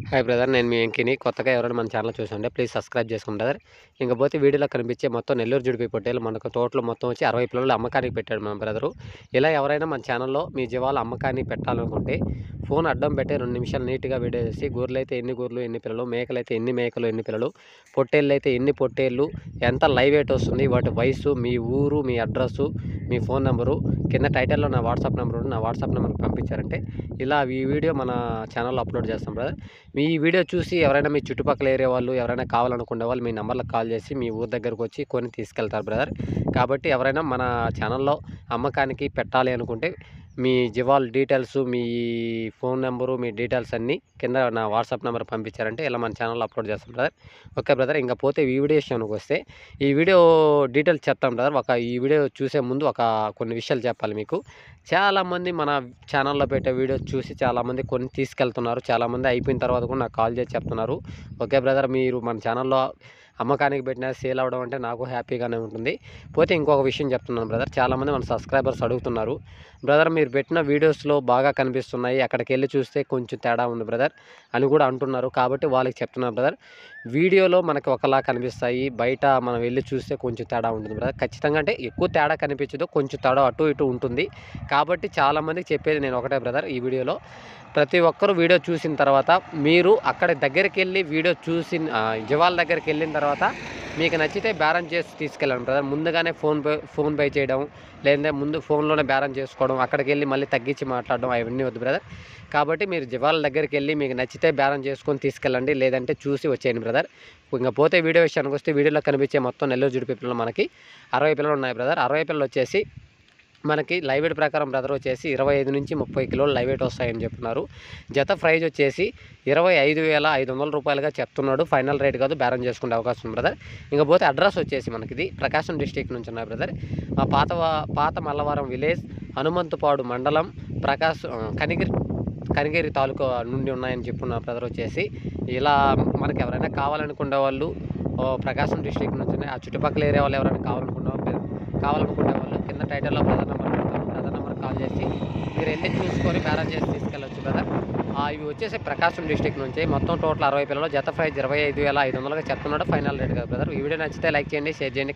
Hi brother, నేను మీ వెంకిని. కొత్తగా ఎవరైనా మన ఛానల్ చూసుంటే ప్లీజ్ సబ్స్క్రైబ్ చేసుకోండి బ్రదర్. ఇంకపోతే వీడియోలో కనిపించే మొత్తం నెల్లూరు జుడిపి పొట్టేలు మనకు తోటలో మొత్తం వచ్చి 60 పిల్లలు అమ్మకానికి పెట్టాడు మన బ్రదరు. ఇలా ఎవరైనా మన ఛానల్లో మీ జీవాలు అమ్మకానికి పెట్టాలనుకుంటే ఫోన్ అడ్డం పెట్టి 2 నిమిషాలు నీట్గా వీడియో చేసి గొర్రెలు అయితే ఎన్ని గొర్రెలు ఎన్ని పిల్లలు, మేకలు అయితే ఎన్ని మేకలు ఎన్ని పిల్లలు, పొట్టేళ్ళు అయితే ఎన్ని పొట్టేళ్ళు, ఎంత లైవ్ వెయిట్ వస్తుంది, వాటి వయసు, మీ ఊరు, మీ అడ్రస్సు, మీ ఫోన్ నెంబరు, కింద టైటిల్లో నా వాట్సాప్ నెంబర్ ఉంది, నా వాట్సాప్ నెంబర్కి పంపించారంటే ఇలా ఈ వీడియో మన ఛానల్లో అప్లోడ్ చేస్తాం బ్రదర్. మీ వీడియో చూసి ఎవరైనా మీ చుట్టుపక్కల ఏరియా వాళ్ళు ఎవరైనా కావాలనుకునే వాళ్ళు మీ నెంబర్లకు కాల్ చేసి మీ ఊరు దగ్గరకు వచ్చి కొని తీసుకెళ్తారు బ్రదర్. కాబట్టి ఎవరైనా మన ఛానల్లో అమ్మకానికి పెట్టాలి అనుకుంటే మీ జీవాల డీటెయిల్స్, మీ ఫోన్ నెంబరు, మీ డీటెయిల్స్ అన్నీ కింద నా వాట్సాప్ నెంబర్ పంపించారంటే ఇలా మన ఛానల్లో అప్లోడ్ చేస్తాం బ్రదర్. ఓకే బ్రదర్, ఇంకా పోతే ఈ వీడియో విషయానికి వస్తే ఈ వీడియో డీటెయిల్స్ చెప్తాం బ్రదర్. ఈ వీడియో చూసే ముందు కొన్ని విషయాలు చెప్పాలి మీకు. చాలామంది మన ఛానల్లో పెట్టే వీడియో చూసి చాలామంది కొన్ని తీసుకెళ్తున్నారు. చాలామంది అయిపోయిన తర్వాత కూడా నాకు కాల్ చేసి చెప్తున్నారు. ఓకే బ్రదర్, మీరు మన ఛానల్లో అమ్మకానికి పెట్టినా సేల్ అవ్వడం అంటే నాకు హ్యాపీగానే ఉంటుంది. పోతే ఇంకొక విషయం చెప్తున్నాను బ్రదర్. చాలామంది మన సబ్స్క్రైబర్స్ అడుగుతున్నారు, బ్రదర్ మీరు పెట్టిన వీడియోస్లో బాగా కనిపిస్తున్నాయి, అక్కడికి వెళ్ళి చూస్తే కొంచెం తేడా ఉంది బ్రదర్ అని కూడా అంటున్నారు. కాబట్టి వాళ్ళకి చెప్తున్నాను బ్రదర్, వీడియోలో మనకి ఒకలా కనిపిస్తాయి, బయట మనం వెళ్ళి చూస్తే కొంచెం తేడా ఉంటుంది బ్రదర్. ఖచ్చితంగా అంటే ఎక్కువ తేడా కనిపించదు, కొంచెం తేడా అటు ఇటు ఉంటుంది. కాబట్టి చాలామందికి చెప్పేది నేను ఒకటే బ్రదర్, ఈ వీడియోలో ప్రతి ఒక్కరు వీడియో చూసిన తర్వాత మీరు అక్కడ దగ్గరికి వెళ్ళి వీడియో జీవాల దగ్గరికి వెళ్ళిన తర్వాత మీకు నచ్చితే బేరం చేసి తీసుకెళ్ళండి బ్రదర్. ముందుగానే ఫోన్ పే చేయడం, లేదంటే ముందు ఫోన్లోనే బేరం చేసుకోవడం, అక్కడికి వెళ్ళి మళ్ళీ తగ్గించి మాట్లాడడం అవన్నీ వద్దు బ్రదర్. కాబట్టి మీరు జీవాల దగ్గరికి వెళ్ళి మీకు నచ్చితే బేరం చేసుకొని తీసుకెళ్ళండి, లేదంటే చూసి వచ్చేయండి బ్రదర్. ఇంకా పోతే వీడియో విషయానికి వస్తే వీడియోలో కనిపించే మొత్తం నెల్లూరు జుడిపి పిల్లలు మనకి 60 పిల్లలు ఉన్నాయి బ్రదర్. 60 పిల్లలు వచ్చేసి మనకి లైవ్ వెయిట్ ప్రకారం బ్రదర్ వచ్చేసి 25 నుంచి 30 కిలోలు లైవ్ వెయిట్ వస్తాయని చెప్తున్నారు. జత ప్రైజ్ వచ్చేసి 25,500 రూపాయలుగా చెప్తున్నాడు. ఫైనల్ రేట్ కాదు, బేరం చేసుకునే అవకాశం ఉంది బ్రదర్. ఇంకపోతే అడ్రస్ వచ్చేసి మనకిది ప్రకాశం డిస్టిక్ నుంచి ఉన్నాయి బ్రదర్. మా పాత మల్లవరం విలేజ్, హనుమంతుపాడు మండలం, కనిగిరి తాలూకా నుండి ఉన్నాయని చెప్పున్న బ్రదర్ వచ్చేసి. ఇలా మనకి ఎవరైనా కావాలనుకునే వాళ్ళు ప్రకాశం డిస్టిక్ నుంచి ఆ చుట్టుపక్కల ఏరియా వాళ్ళు ఎవరైనా కావాలనుకునే వాళ్ళు కింద టైటిల్లో బ్రదర్ నెంబర్ పెడతాను. బ్రదర్ నెంబర్ కాల్ చేసి మీరు వెళ్ళి చూసుకొని బేరం చేసి తీసుకెళ్ళొచ్చు బ్రదర్. ఇవి వచ్చేసి ప్రకాశం డిస్టిక్ నుంచి మొత్తం టోటల్ 60 పిల్లలు. జత ప్రైజ్ 25,500గా చెప్తున్నాడు. ఫైనల్ రేట్ కదా బ్రదర్. ఈ వీడియో నచ్చితే లైక్ చేయండి, షేర్ చేయండి.